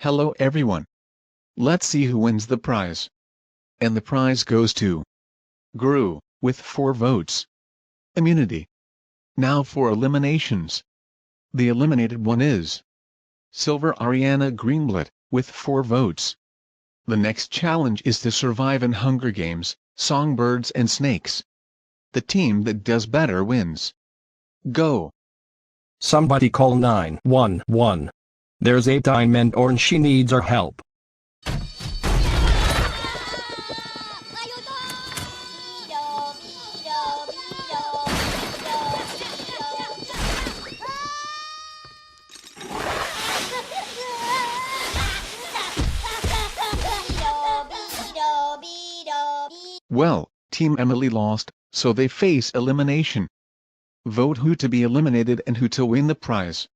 Hello everyone. Let's see who wins the prize. And the prize goes to Gru, with 4 votes. Immunity. Now for eliminations. The eliminated one is Silver Ariana Greenblatt, with 4 votes. The next challenge is to survive in Hunger Games, Songbirds and Snakes. The team that does better wins. Go. Somebody call 911. There's a diamond and she needs our help. Well, Team Emily lost, so they face elimination. Vote who to be eliminated and who to win the prize.